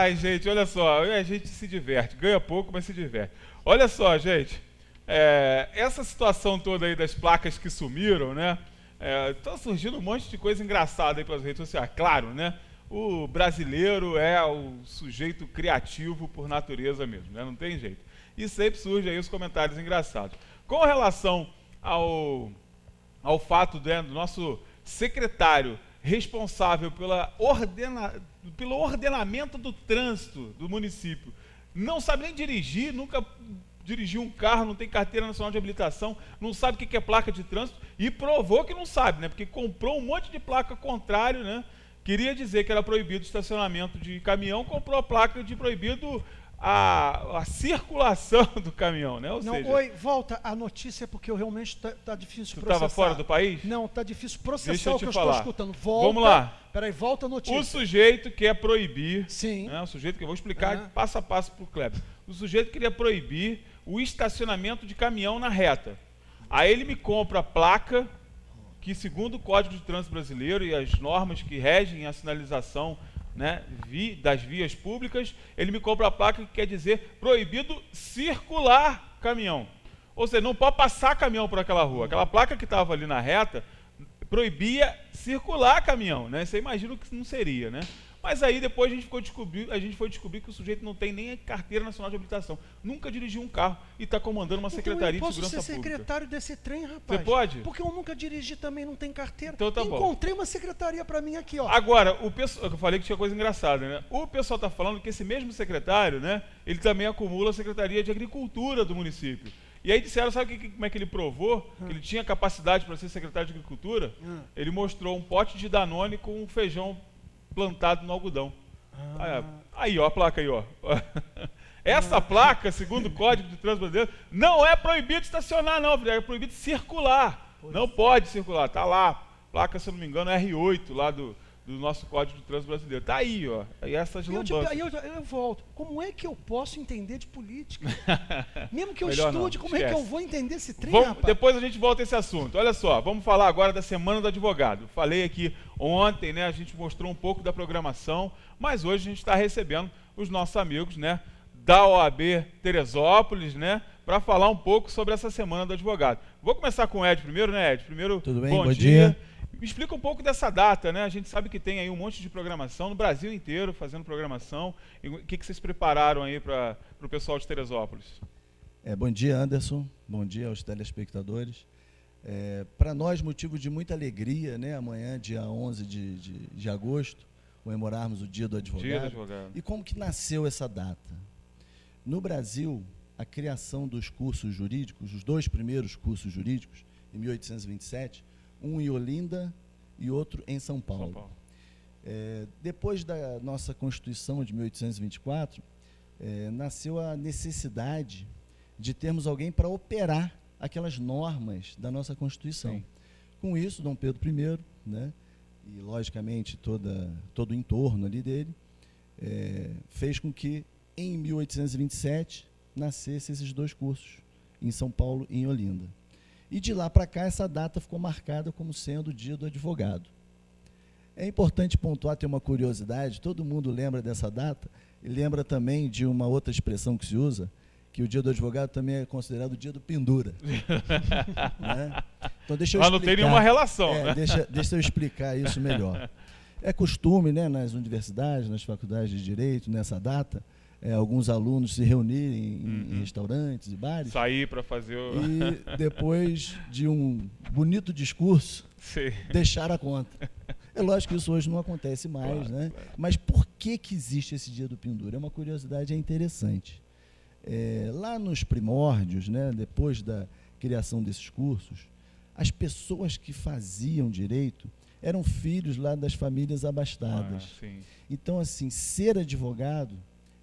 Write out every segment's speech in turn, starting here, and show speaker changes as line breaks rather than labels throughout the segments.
Ai, gente, olha só, a gente se diverte, ganha pouco, mas se diverte. Olha só, gente, essa situação toda aí das placas que sumiram, né? Tá surgindo um monte de coisa engraçada aí pelas redes sociais. Claro, né? O brasileiro é o sujeito criativo por natureza mesmo, né? Não tem jeito. E sempre surgem aí os comentários engraçados. Com relação ao fato, né, do nosso secretário responsável pelo ordenamento do trânsito do município não sabe nem dirigir, nunca dirigiu um carro, não tem carteira nacional de habilitação, não sabe o que é placa de trânsito e provou que não sabe, né? Porque comprou um monte de placa contrário, né? Queria dizer que era proibido estacionamento de caminhão, comprou a placa de proibido a circulação do caminhão, né? Ou seja,
Oi, volta a notícia porque eu realmente tá difícil processar.
Tu estava fora do país?
Não, tá difícil processar.
Deixa eu
o que eu
falar.
estou escutando. Volta.
Vamos lá.
Peraí, volta a notícia.
O sujeito quer proibir,
sim,
né, o sujeito que eu vou explicar passo a passo para o Kleber. O sujeito queria proibir o estacionamento de caminhão na reta. Aí ele me compra a placa que, segundo o Código de Trânsito Brasileiro e as normas que regem a sinalização, né, das vias públicas, ele me compra a placa que quer dizer proibido circular caminhão. Ou seja, não pode passar caminhão por aquela rua. Aquela placa que estava ali na reta proibia circular caminhão, né? Você imagina o que não seria, né? Mas aí depois a gente foi descobrir que o sujeito não tem nem a carteira nacional de habilitação, nunca dirigiu um carro e está comandando uma secretaria de segurança pública.
Eu posso ser secretário desse trem, rapaz.
Você pode?
Porque eu nunca dirigi também, não tem carteira.
Então tá bom.
Encontrei uma secretaria para mim aqui, ó.
Agora, eu falei que tinha coisa engraçada, né? O pessoal está falando que esse mesmo secretário, né? Ele também acumula a Secretaria de Agricultura do município. E aí disseram, sabe como é que ele provou que ele tinha capacidade para ser secretário de Agricultura? Ele mostrou um pote de Danone com um feijão plantado no algodão. Aí, ó, a placa aí, ó. Essa placa, segundo o Código de Trânsito Brasileiro, não é proibido estacionar, não, é proibido circular. Não pode circular, tá lá. Placa, se eu não me engano, R8 lá do nosso Código de Trânsito Brasileiro. Tá aí, ó. Aí essas lambanças.
Aí eu volto. Como é que eu posso entender de política? Mesmo que eu
Melhor
estude,
não,
como
esquece.
é que eu vou entender esse trem, rapaz?
Depois a gente volta a esse assunto. Olha só, vamos falar agora da Semana do Advogado. Falei aqui ontem, né? A gente mostrou um pouco da programação, mas hoje a gente está recebendo os nossos amigos, né? Da OAB Teresópolis, né? Para falar um pouco sobre essa Semana do Advogado. Vou começar com o Ed primeiro, né, Ed? Primeiro,
tudo bem?
Bom dia. Me explica um pouco dessa data, né? A gente sabe que tem aí um monte de programação no Brasil inteiro, fazendo programação. E o que vocês prepararam aí para o pessoal de Teresópolis?
Bom dia, Anderson. Bom dia aos telespectadores. Para nós, motivo de muita alegria, né? Amanhã, dia 11 de agosto, comemorarmos o Dia do Advogado.
Dia do Advogado.
E como que nasceu essa data? No Brasil, a criação dos cursos jurídicos, os dois primeiros cursos jurídicos, em 1827, um em Olinda e outro em São Paulo. Depois da nossa Constituição de 1824, nasceu a necessidade de termos alguém para operar aquelas normas da nossa Constituição.
Sim.
Com isso, Dom Pedro I, né, e logicamente todo o entorno ali dele, fez com que em 1827 nascessem esses dois cursos, em São Paulo e em Olinda. E de lá para cá, essa data ficou marcada como sendo o Dia do Advogado. É importante pontuar, ter uma curiosidade, todo mundo lembra dessa data, e lembra também de uma outra expressão que se usa, que o Dia do Advogado também é considerado o Dia do Pendura. Né? Então, deixa eu explicar.
Mas não tem nenhuma relação. Né?
Deixa eu explicar isso melhor. É costume, né, nas universidades, nas faculdades de Direito, nessa data, alguns alunos se reunirem em restaurantes e bares.
Sair para fazer o...
E depois de um bonito discurso, deixar a conta. É lógico que isso hoje não acontece mais, claro, né? Claro. Mas por que existe esse Dia do Pendura? É uma curiosidade interessante. Lá nos primórdios, né, depois da criação desses cursos, as pessoas que faziam direito eram filhos lá das famílias abastadas. Então, assim, ser advogado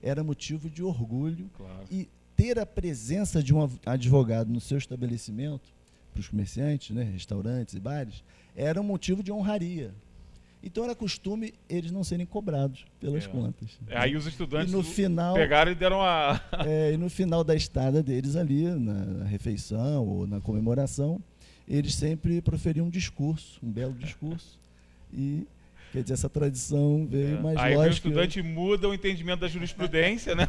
era motivo de orgulho, claro. E ter a presença de um advogado no seu estabelecimento, para os comerciantes, né, restaurantes e bares, era um motivo de honraria. Então era costume eles não serem cobrados pelas contas.
Aí os estudantes
final,
pegaram e deram a...
e no final da estada deles ali, na refeição ou na comemoração, eles sempre proferiam um discurso, um belo discurso, e Quer dizer, essa tradição veio mais
aí
lógica.
Aí o estudante muda o entendimento da jurisprudência, né?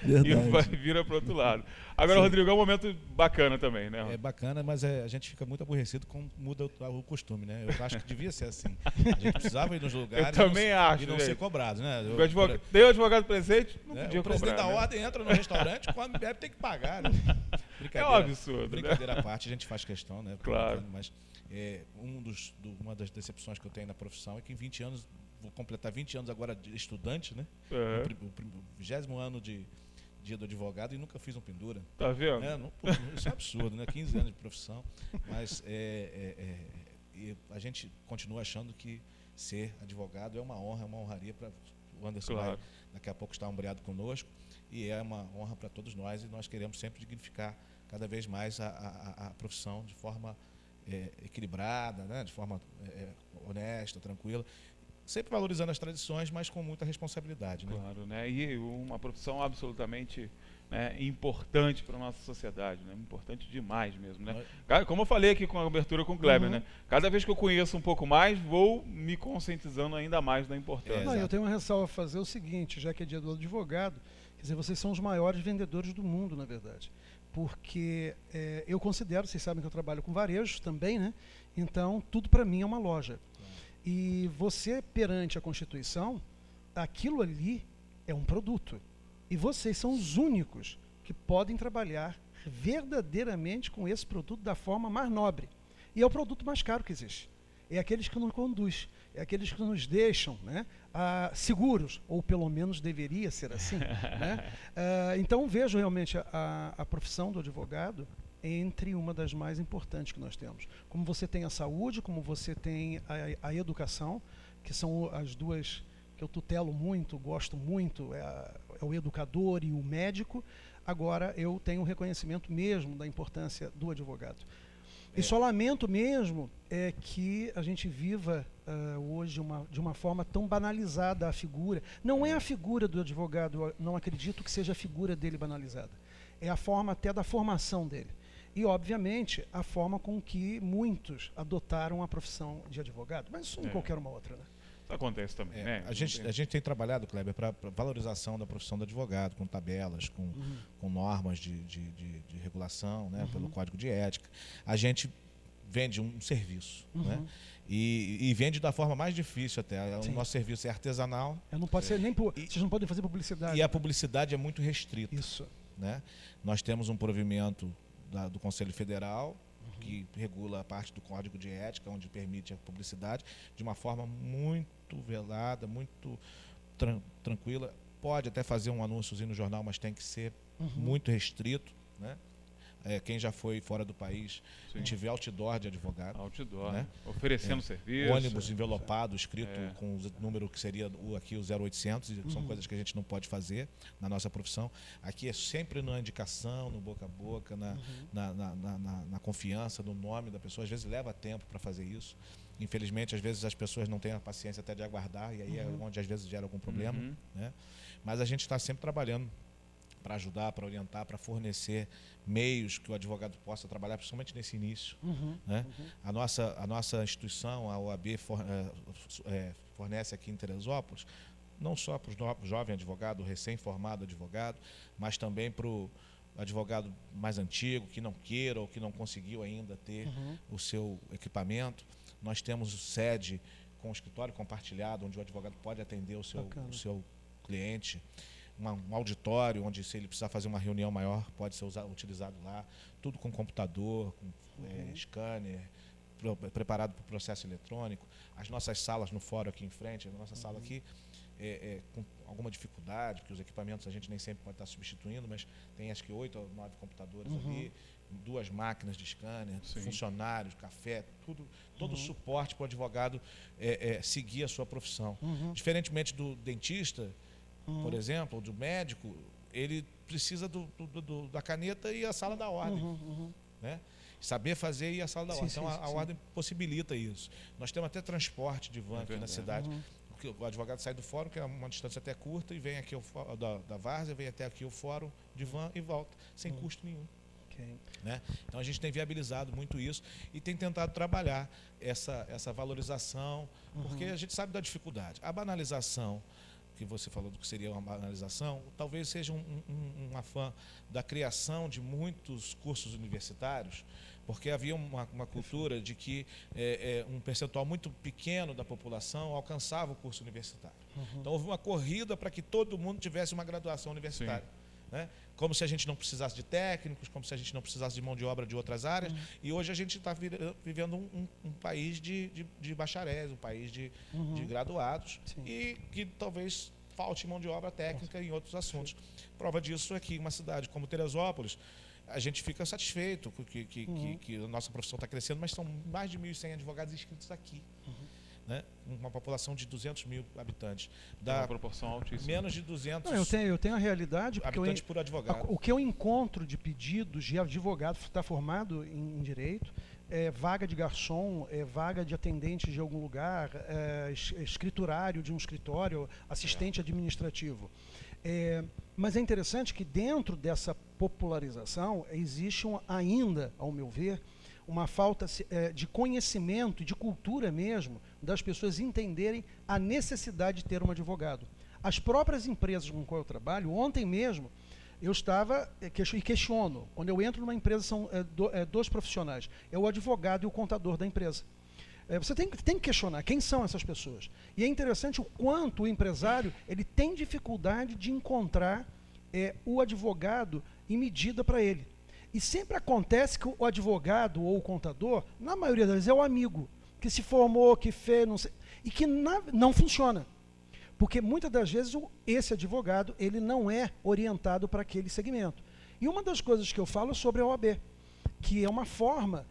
Verdade.
E vira para o outro lado. Agora, Rodrigo, é um momento bacana também, né?
É bacana, mas a gente fica muito aborrecido quando muda o costume, né? Eu acho que devia ser assim. A gente precisava ir nos lugares
acho,
e não ser cobrado, né?
Tem o advogado presente, não podia
o presidente
cobrar,
da ordem entra no restaurante, come, bebe, tem que pagar, né?
É um absurdo.
Brincadeira à parte, a gente faz questão, né?
Claro.
Mas uma das decepções que eu tenho na profissão é que em 20 anos, vou completar 20 anos agora de estudante, né? O 20º ano de dia do advogado e nunca fiz um pendura.
Tá vendo?
Isso é absurdo, né? 15 anos de profissão. Mas a gente continua achando que ser advogado é uma honra, é uma honraria para o Anderson vai daqui a pouco estar ombreado conosco e é uma honra para todos nós e nós queremos sempre dignificar cada vez mais a profissão de forma equilibrada, né? De forma honesta, tranquila, sempre valorizando as tradições, mas com muita responsabilidade. Né?
Claro, né? E uma profissão absolutamente importante para a nossa sociedade, né? Importante demais mesmo, né? Como eu falei aqui com a abertura com o Kleber, né? Cada vez que eu conheço um pouco mais, vou me conscientizando ainda mais da importância.
Não, eu tenho uma ressalva a fazer o seguinte, já que é dia do advogado, quer dizer, vocês são os maiores vendedores do mundo, na verdade. Porque eu considero, vocês sabem que eu trabalho com varejo também, né? Então, tudo para mim é uma loja. E você, perante a Constituição, aquilo ali é um produto. E vocês são os únicos que podem trabalhar verdadeiramente com esse produto da forma mais nobre. E é o produto mais caro que existe. É aqueles que nos conduz, é aqueles que nos deixam, né, seguros, ou pelo menos deveria ser assim. Né? Então vejo realmente a profissão do advogado entre uma das mais importantes que nós temos. Como você tem a saúde, como você tem a educação, que são as duas que eu tutelo muito, gosto muito, é o educador e o médico. Agora eu tenho o reconhecimento mesmo da importância do advogado. E só lamento mesmo que a gente viva hoje de uma forma tão banalizada a figura. Não é a figura do advogado, eu não acredito que seja a figura dele banalizada. É a forma até da formação dele. E, obviamente, a forma com que muitos adotaram a profissão de advogado. Mas isso em qualquer uma outra, né?
Isso acontece também, né?
A gente tem trabalhado, Kleber, para valorização da profissão do advogado, com tabelas, com normas de regulação, né, pelo Código de Ética. A gente vende um serviço, né? E vende da forma mais difícil até. O nosso serviço é artesanal.
Não pode ser nem vocês não podem fazer publicidade.
E a publicidade é muito restrita.
Isso.
Né? Nós temos um provimento do Conselho Federal, que regula a parte do Código de Ética, onde permite a publicidade, de uma forma muito velada, muito tranquila. Pode até fazer um anúnciozinho no jornal, mas tem que ser muito restrito. Né? Quem já foi fora do país, a gente vê outdoor de advogado.
Outdoor,
né?
Oferecendo serviço.
Ônibus envelopado, escrito com o número que seria aqui o 0800, são coisas que a gente não pode fazer na nossa profissão. Aqui é sempre na indicação, no boca a boca, na confiança, no nome da pessoa. Às vezes leva tempo para fazer isso. Infelizmente, às vezes as pessoas não têm a paciência até de aguardar, e aí é onde às vezes gera algum problema. Né? Mas a gente está sempre trabalhando para ajudar, para orientar, para fornecer meios que o advogado possa trabalhar, principalmente nesse início. Né? A nossa instituição, a OAB, fornece aqui em Teresópolis, não só para o jovem advogado, o recém-formado advogado, mas também para o advogado mais antigo, que não queira ou que não conseguiu ainda ter o seu equipamento. Nós temos sede com escritório compartilhado, onde o advogado pode atender o seu cliente. Um auditório, onde se ele precisar fazer uma reunião maior, pode ser utilizado lá, tudo com computador, com scanner, preparado para o processo eletrônico. As nossas salas no fórum aqui em frente, a nossa sala aqui, com alguma dificuldade, porque os equipamentos a gente nem sempre pode estar substituindo, mas tem acho que 8 ou 9 computadores ali, 2 máquinas de scanner, funcionários, café, todo o suporte para o advogado seguir a sua profissão. Diferentemente do dentista, por exemplo, do médico, ele precisa da caneta e a sala da ordem. Né? Saber fazer e a sala da ordem. Então, a ordem possibilita isso. Nós temos até transporte de van aqui na cidade. Porque o advogado sai do fórum, que é uma distância até curta, e vem aqui da várzea, vem até aqui o fórum de van e volta, sem custo nenhum. Né? Então a gente tem viabilizado muito isso e tem tentado trabalhar essa valorização, porque a gente sabe da dificuldade. A banalização, que você falou do que seria uma banalização, talvez seja um afã da criação de muitos cursos universitários, porque havia uma cultura de que um percentual muito pequeno da população alcançava o curso universitário. Então houve uma corrida para que todo mundo tivesse uma graduação universitária. Né? Como se a gente não precisasse de técnicos, como se a gente não precisasse de mão de obra de outras áreas, e hoje a gente está vivendo um país de bacharéis, um país de graduados, e que talvez falte mão de obra técnica em outros assuntos. Prova disso é que uma cidade como Teresópolis, a gente fica satisfeito que a nossa profissão está crescendo, mas são mais de 1.100 advogados inscritos aqui. Né? Uma população de 200 mil habitantes.
Dá uma proporção altíssima.
Menos de 200
eu tenho a realidade, porque
habitantes por advogado.
O que eu encontro de pedidos de advogado está formado em direito, vaga de garçom, vaga de atendente de algum lugar, escriturário de um escritório, assistente administrativo. Mas é interessante que dentro dessa popularização existe ainda, ao meu ver, uma falta de conhecimento e de cultura mesmo das pessoas entenderem a necessidade de ter um advogado. As próprias empresas com qual eu trabalho, ontem mesmo, eu estava e questiono, quando eu entro numa empresa são dois profissionais, é o advogado e o contador da empresa. Você tem que questionar quem são essas pessoas. E é interessante o quanto o empresário ele tem dificuldade de encontrar o advogado em medida para ele. E sempre acontece que o advogado ou o contador, na maioria das vezes, é o amigo, que se formou, que fez, não sei, e que não funciona. Porque muitas das vezes esse advogado ele não é orientado para aquele segmento. E uma das coisas que eu falo é sobre a OAB, que é uma forma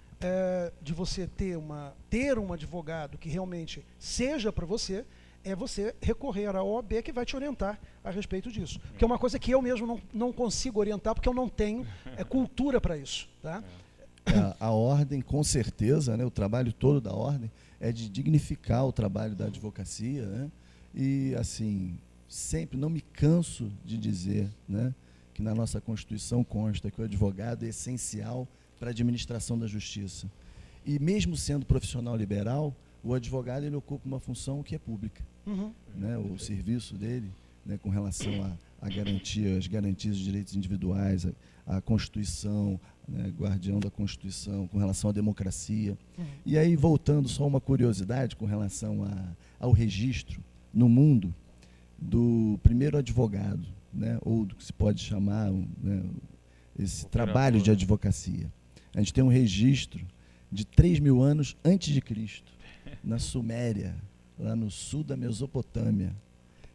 de você ter um advogado que realmente seja para você, é você recorrer à OAB que vai te orientar a respeito disso. Que é uma coisa que eu mesmo não consigo orientar porque eu não tenho cultura para isso. Tá?
A ordem, com certeza, né, o trabalho todo da ordem é de dignificar o trabalho da advocacia, né? E, assim, sempre não me canso de dizer, né, que na nossa Constituição consta que o advogado é essencial para a administração da justiça. E mesmo sendo profissional liberal, o advogado ele ocupa uma função que é pública. Né, o serviço dele, né, com relação a garantias dos direitos individuais, a Constituição, né, guardião da Constituição, com relação à democracia. E aí, voltando só uma curiosidade com relação ao registro no mundo do primeiro advogado, né, ou do que se pode chamar, né, esse trabalho de advocacia. A gente tem um registro de 3.000 anos antes de Cristo, na Suméria, lá no sul da Mesopotâmia.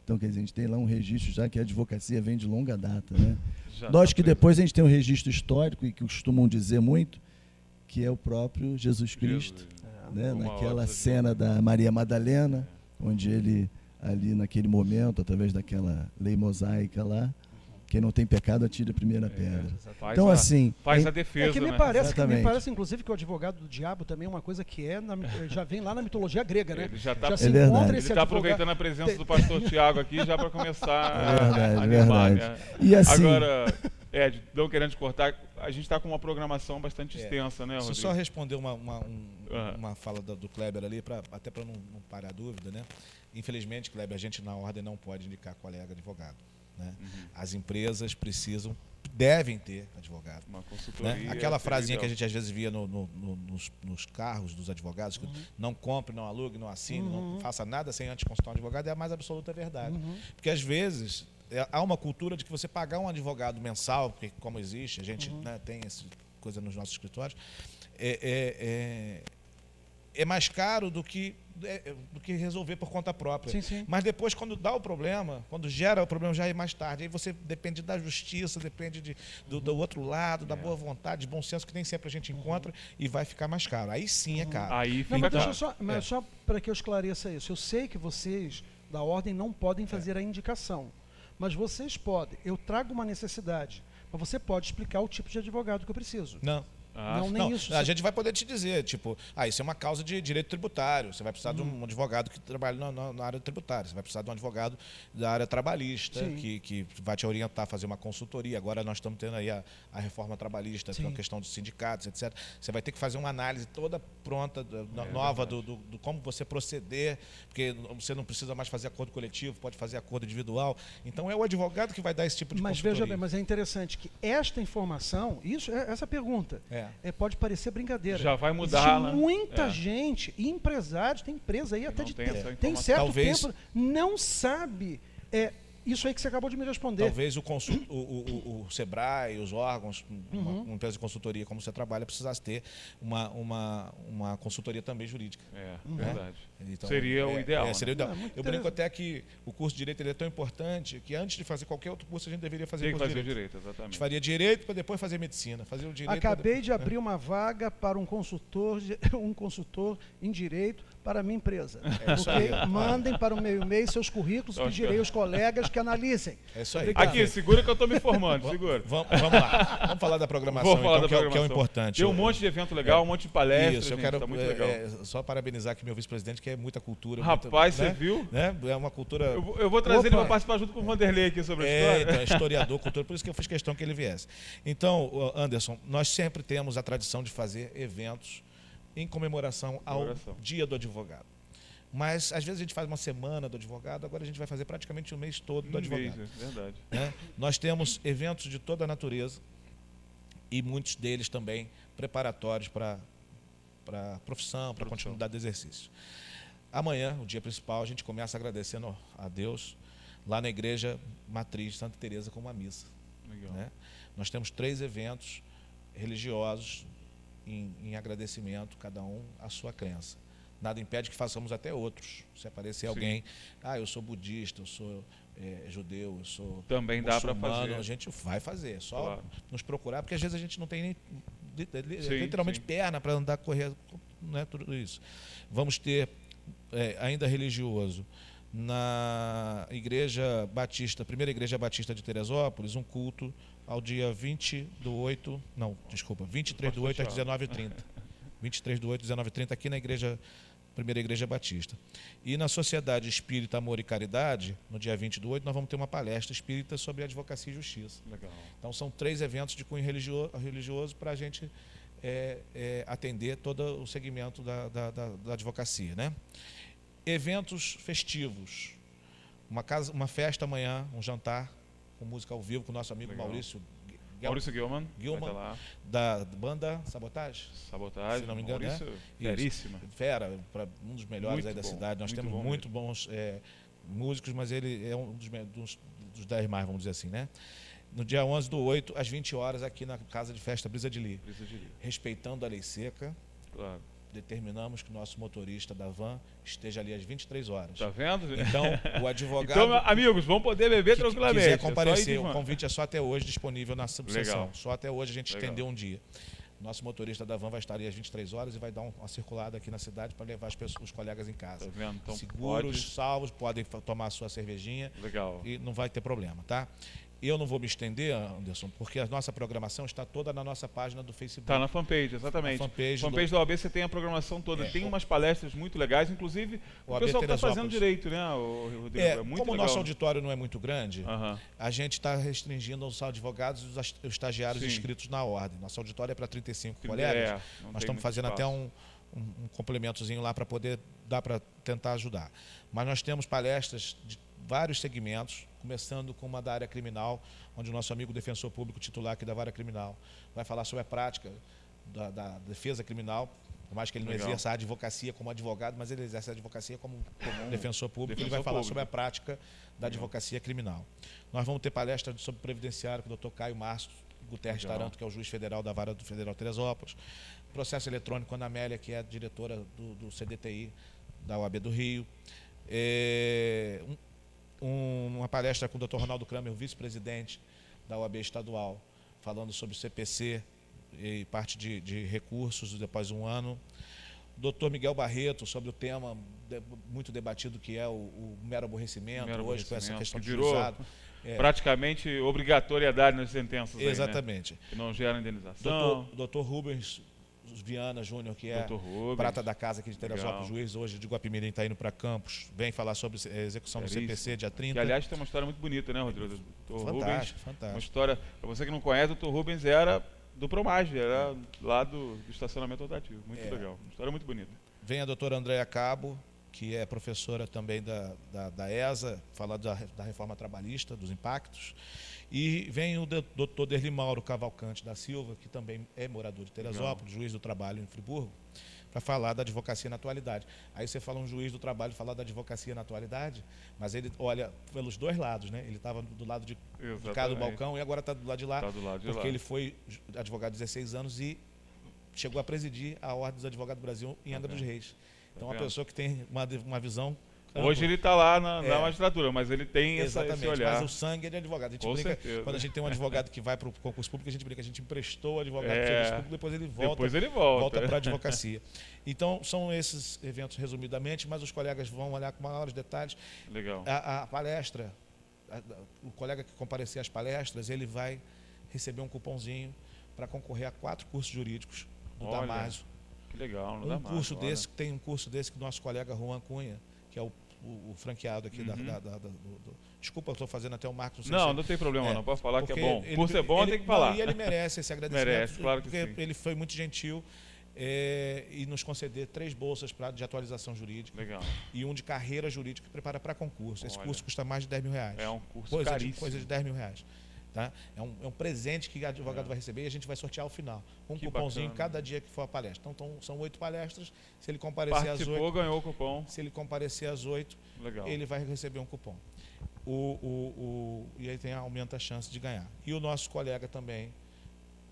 Então, quer dizer, a gente tem lá um registro já que a advocacia vem de longa data. Né? Nós que depois a gente tem um registro histórico e que costumam dizer muito, que é o próprio Jesus Cristo, né? Naquela cena da Maria Madalena, onde ele, ali naquele momento, através daquela lei mosaica lá, quem não tem pecado atira a primeira pedra. Então, assim...
Faz a defesa,
que me parece, inclusive, que o advogado do diabo também é uma coisa que já vem lá na mitologia grega, né?
Ele já está aproveitando a presença do pastor Tiago aqui já para começar a animar. Né?
E assim,
agora, Ed, não querendo te cortar, a gente está com uma programação bastante extensa, né, Rodrigo?
Deixa eu só responder uma fala do Kleber ali, até para não parar a dúvida, né? Infelizmente, Kleber, a gente na ordem não pode indicar colega advogado. Né? As empresas devem ter advogado.
Uma consultoria.
Né? Aquela frasinha que a gente às vezes via nos carros dos advogados, que não compre, não alugue, não assine, não faça nada sem antes consultar um advogado, é a mais absoluta verdade. Porque às vezes há uma cultura de que você pagar um advogado mensal, porque como existe, a gente né, tem essa coisa nos nossos escritórios, é mais caro do que resolver por conta própria.
Sim.
Mas depois, quando dá o problema, quando gera o problema, já é mais tarde. Aí você depende da justiça, depende do outro lado, da boa vontade, de bom senso, que nem sempre a gente encontra, e vai ficar mais caro. Aí sim é caro.
Aí fica
mas só para que eu esclareça isso. Eu sei que vocês, da ordem, não podem fazer a indicação. Mas vocês podem. Eu trago uma necessidade. Mas você pode explicar o tipo de advogado que eu preciso.
Não.
Nem isso.
A gente vai poder te dizer, tipo, isso é uma causa de direito tributário, você vai precisar de um advogado que trabalha na área tributária, você vai precisar de um advogado da área trabalhista, que vai te orientar a fazer uma consultoria. Agora nós estamos tendo aí a reforma trabalhista, que é a questão dos sindicatos, etc. Você vai ter que fazer uma análise toda pronta, nova, do como você proceder, porque você não precisa mais fazer acordo coletivo, pode fazer acordo individual. Então é o advogado que vai dar esse tipo de consultoria.
Mas veja bem, mas é interessante que esta informação, essa pergunta, pode parecer brincadeira.
Já vai mudar,
né? Muita gente, empresários, tem empresa aí até tem certo tempo, não sabe isso aí que você acabou de me responder.
Talvez o Sebrae, os órgãos, uma empresa de consultoria como você trabalha, precisasse ter uma consultoria também jurídica.
Verdade. Então, seria o ideal.
Seria o ideal. Eu brinco até que o curso de Direito ele é tão importante que antes de fazer qualquer outro curso, a gente deveria fazer curso de Direito.
Exatamente.
A gente faria Direito para depois fazer Medicina. Fazer o direito
Acabei de abrir uma vaga para um consultor em Direito para a minha empresa. Mandem para o meu e-mail seus currículos, pedirei aos colegas que analisem.
É isso aí.
Aqui, segura que eu estou me formando, segura.
Vamos lá. Vamos falar da programação, que é o importante.
Tem um monte de evento legal, um monte de palestras.
Isso, eu quero
tá muito legal.
Só parabenizar aqui meu vice-presidente, que é muita cultura.
Rapaz, você viu?
Né? É uma cultura...
Eu vou trazer ele para participar junto com o Vanderlei aqui sobre a história.
Então, historiador, cultura, por isso que eu fiz questão que ele viesse. Então, Anderson, nós sempre temos a tradição de fazer eventos em comemoração ao Dia do Advogado. Mas, às vezes, a gente faz uma semana do advogado, agora a gente vai fazer praticamente o mês todo do advogado.
Verdade.
Né? Nós temos eventos de toda a natureza e muitos deles também preparatórios para a profissão, para a continuidade do exercício. Amanhã, o dia principal, a gente começa agradecendo a Deus lá na Igreja Matriz Santa Teresa com uma missa. Né? Nós temos 3 eventos religiosos em agradecimento, cada um à sua crença. Nada impede que façamos até outros. Se aparecer alguém, eu sou budista, eu sou judeu, eu sou
também dá para fazer.
A gente vai fazer, só nos procurar, porque às vezes a gente não tem nem literalmente perna para andar, correr, né, tudo isso. Vamos ter ainda religioso na Igreja Batista, Primeira Igreja Batista de Teresópolis, um culto ao dia 23/8 às 19h30. 23/8 às 19h30 aqui na Primeira Igreja Batista. E na Sociedade Espírita Amor e Caridade, no dia 20/8, nós vamos ter uma palestra espírita sobre advocacia e justiça.
Legal.
Então são 3 eventos de cunho religioso para a gente atender todo o segmento da advocacia, né? Eventos festivos, uma festa amanhã, um jantar com música ao vivo com o nosso amigo Maurício
Gilman
da banda Sabotagem,
se não me engano,
Feríssima. Fera, um dos melhores aí da cidade. Nós temos muito bons músicos, mas ele é um dos 10 mais, vamos dizer assim, né? No dia 11/8, às 20 horas, aqui na Casa de Festa Brisa de Li. Respeitando a lei seca.
Claro.
Determinamos que o nosso motorista da van esteja ali às 23 horas.
Tá vendo?
Então, o advogado...
Então, amigos, vão poder beber tranquilamente.
Se quiser comparecer, o convite é só até hoje disponível na subseção. Só até hoje a gente estendeu um dia. Nosso motorista da van vai estar ali às 23 horas e vai dar uma circulada aqui na cidade para levar os colegas em casa.
Tá vendo? Então,
seguros, salvos, podem tomar a sua cervejinha.
Legal.
E não vai ter problema, tá? Eu não vou me estender, Anderson, porque a nossa programação está toda na nossa página do Facebook.
Está na fanpage, exatamente.
Na
fanpage da OAB você tem a programação toda. Tem umas palestras muito legais, inclusive o pessoal que está fazendo direito, né, Rodrigo?
É muito como legal. O nosso auditório não é muito grande, a gente está restringindo os advogados e os estagiários inscritos na ordem. Nosso auditório é para 35 colegas. Nós estamos fazendo até um complementozinho lá para poder dar para tentar ajudar. Mas nós temos palestras de vários segmentos, começando com uma da área criminal, onde o nosso amigo defensor público titular aqui da vara criminal vai falar sobre a prática da defesa criminal, por mais que ele não exerça a advocacia como advogado, mas ele exerce a advocacia como defensor público, ele vai falar sobre a prática da advocacia criminal. Nós vamos ter palestra sobre previdenciário com o Dr. Caio Márcio Guterres Taranto, que é o juiz federal da vara do Federal Teresópolis, processo eletrônico com a Ana Amélia, que é a diretora do CDTI da OAB do Rio, uma palestra com o Dr. Ronaldo Kramer, o vice-presidente da OAB estadual, falando sobre o CPC e parte de recursos depois de um ano. Dr. Miguel Barreto, sobre o tema muito debatido que é o mero aborrecimento, hoje com essa questão de juizado.
praticamente obrigatoriedade nas sentenças.
Exatamente.
Aí, né? Que não geram indenização.
Doutor Rubens Viana Júnior, que é prata da casa aqui de Teresópolis, juiz hoje de Guapimirim, está indo para Campos, vem falar sobre a execução do CPC dia 30.
Que, aliás, tem uma história muito bonita, né, Rodrigo?
Fantástico.
Uma história, para você que não conhece, o Dr. Rubens era do Promage, era lá do estacionamento rotativo. Muito legal, uma história muito bonita.
Vem a doutora Andréa Cabo, que é professora também da ESA, falar da reforma trabalhista, dos impactos. E vem o doutor Derlimauro Cavalcante da Silva, que também é morador de Teresópolis, juiz do trabalho em Friburgo, para falar da advocacia na atualidade. Aí você fala um juiz do trabalho falar da advocacia na atualidade, mas ele olha pelos dois lados, né? Ele estava do lado de cá do balcão e agora está do lado de lá, porque ele foi advogado 16 anos e chegou a presidir a Ordem dos Advogados do Brasil em Angra dos Reis. Então, uma pessoa que tem uma visão...
Hoje ele está lá na magistratura, mas ele tem esse olhar.
Mas o sangue é de advogado. A gente brinca, quando a gente tem um advogado que vai para o concurso público, a gente brinca, a gente emprestou o advogado para o serviço público, depois ele volta para a advocacia. Então, são esses eventos resumidamente, mas os colegas vão olhar com maiores detalhes.
Legal.
A palestra, o colega que comparecer às palestras, ele vai receber um cupomzinho para concorrer a 4 cursos jurídicos do Damásio.
Que legal, no
Damásio. Tem um curso desse que o nosso colega Juan Cunha, que é o franqueado aqui desculpa, eu estou fazendo até o Marcos.
Não tem problema, não pode falar que é bom. Por ser bom, tem que falar.
E ele merece esse agradecimento.
Merece, claro que
porque
sim.
Ele foi muito gentil e nos conceder 3 bolsas de atualização jurídica.
Legal.
E um de carreira jurídica que prepara para concurso. Esse curso custa mais de R$10.000.
É um curso caríssimo.
Coisa de R$10.000. Tá? É um presente que o advogado vai receber e a gente vai sortear ao final. Um cupomzinho cada dia que for a palestra. Então, são 8 palestras. Se ele comparecer às 8...
ganhou o cupom.
Se ele comparecer às 8, ele vai receber um cupom. E aí aumenta a chance de ganhar. E o nosso colega também,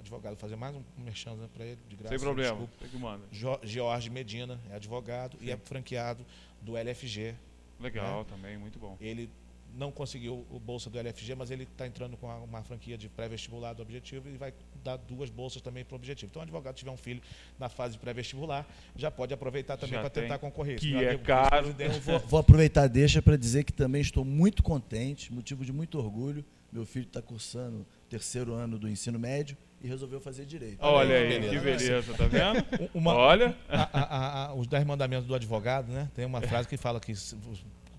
advogado, fazer mais um merchan para ele, de graça.
Sem problema, tem que manda.
Jorge Medina, é advogado e é franqueado do LFG.
Legal, também, muito bom.
Ele não conseguiu o bolsa do LFG, mas ele está entrando com uma franquia de pré-vestibular do Objetivo e vai dar 2 bolsas também para o Objetivo. Então, o advogado tiver um filho na fase de pré-vestibular, já pode aproveitar também para tentar concorrer.
Que é caro.
Vou aproveitar deixa para dizer que também estou muito contente, motivo de muito orgulho. Meu filho está cursando o 3º ano do ensino médio e resolveu fazer direito.
Olha aí, que beleza, tá vendo? Olha.
Os 10 mandamentos do advogado, né? Tem uma frase que fala que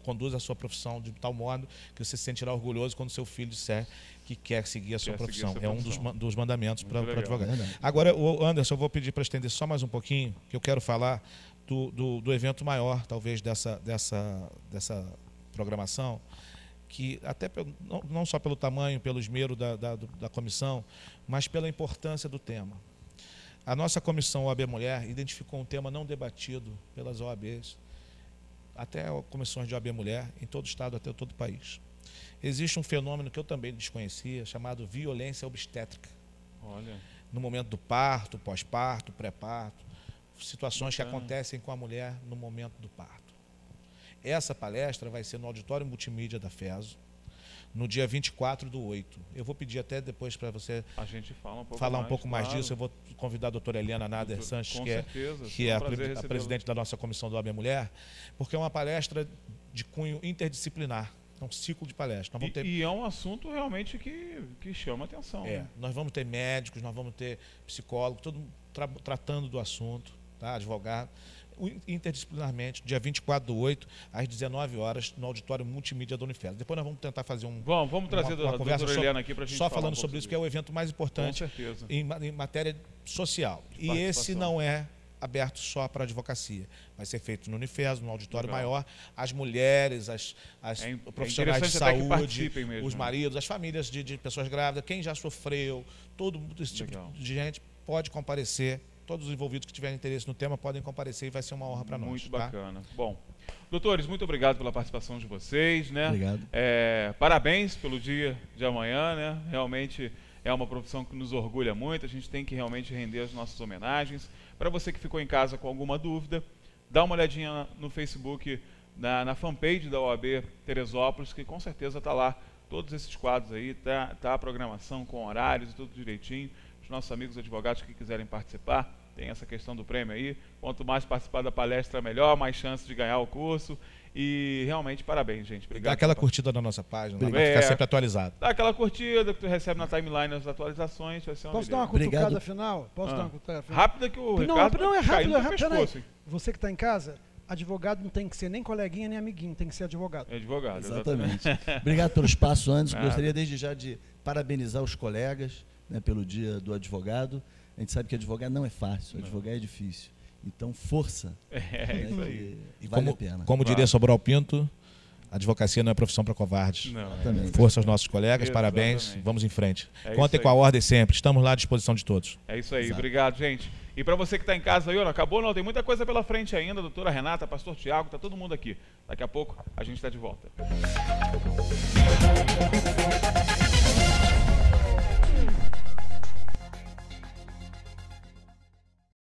conduz a sua profissão de tal modo que você se sentirá orgulhoso quando seu filho disser que quer seguir a sua profissão. É um dos mandamentos para o advogado. Agora, Anderson, eu vou pedir para estender só mais um pouquinho, que eu quero falar do evento maior, talvez, dessa programação, que até não só pelo tamanho, pelo esmero da comissão, mas pela importância do tema. A nossa comissão OAB Mulher identificou um tema não debatido pelas OABs, até comissões de OAB Mulher, em todo o estado, até todo o país. Existe um fenômeno que eu também desconhecia, chamado violência obstétrica.
Olha.
No momento do parto, pós-parto, pré-parto, situações que acontecem com a mulher no momento do parto. Essa palestra vai ser no auditório multimídia da FESO, no dia 24/8. Eu vou pedir até depois para você falar um pouco mais disso. Eu vou convidar a doutora Eliana Nader Sanches, que é a presidente da nossa comissão do OAB Mulher, porque é uma palestra de cunho interdisciplinar. É um ciclo de palestra.
E é um assunto realmente que chama atenção. Né?
Nós vamos ter médicos, nós vamos ter psicólogos, todo mundo tratando do assunto, tá? Advogado. Interdisciplinarmente, dia 24/8, às 19 horas, no auditório multimídia da Unifes. Depois nós vamos tentar fazer
vamos trazer
uma conversa
doutora Eliana aqui para a gente
só falando sobre isso, que é o evento mais importante em matéria social. E esse não é aberto só para a advocacia. Vai ser feito no Unifes, no auditório maior. As mulheres, as profissionais de saúde, os maridos, as famílias de pessoas grávidas, quem já sofreu, todo esse tipo de gente pode comparecer. Todos os envolvidos que tiverem interesse no tema podem comparecer e vai ser uma honra para nós.
Muito bacana. Bom, doutores, muito obrigado pela participação de vocês. Né?
Obrigado.
Parabéns pelo dia de amanhã. Né? Realmente é uma profissão que nos orgulha muito. A gente tem que realmente render as nossas homenagens. Para você que ficou em casa com alguma dúvida, dá uma olhadinha no Facebook, na fanpage da OAB Teresópolis, que com certeza está lá todos esses quadros aí, tá a programação com horários e tudo direitinho. Os nossos amigos advogados que quiserem participar, tem essa questão do prêmio aí. Quanto mais participar da palestra, melhor, mais chance de ganhar o curso. E realmente, parabéns, gente. Obrigado.
Dá aquela curtida na nossa página, para ficar sempre atualizado.
Dá aquela curtida que tu recebe na timeline as atualizações. Vai ser uma
Posso dar uma cutucada final? Posso dar uma cutucada final?
Rápida que o Ricardo
não é rápido, é rápido.
pescoço.
Você que está em casa, advogado não tem que ser nem coleguinha nem amiguinho, tem que ser advogado.
É advogado,
exatamente. Obrigado pelo espaço, Anderson. Gostaria desde já de parabenizar os colegas, né, pelo Dia do Advogado. A gente sabe que advogar não é fácil, advogar é difícil. Então, força.
Isso aí.
E
vale a pena.
Como diria Sobral Pinto, a advocacia não é profissão para covardes. Força aos nossos colegas, parabéns, vamos em frente. Contem com a ordem sempre, estamos lá à disposição de todos.
É isso aí, obrigado, gente. E para você que está em casa aí, não acabou não, tem muita coisa pela frente ainda, doutora Renata, pastor Tiago, está todo mundo aqui. Daqui a pouco a gente está de volta.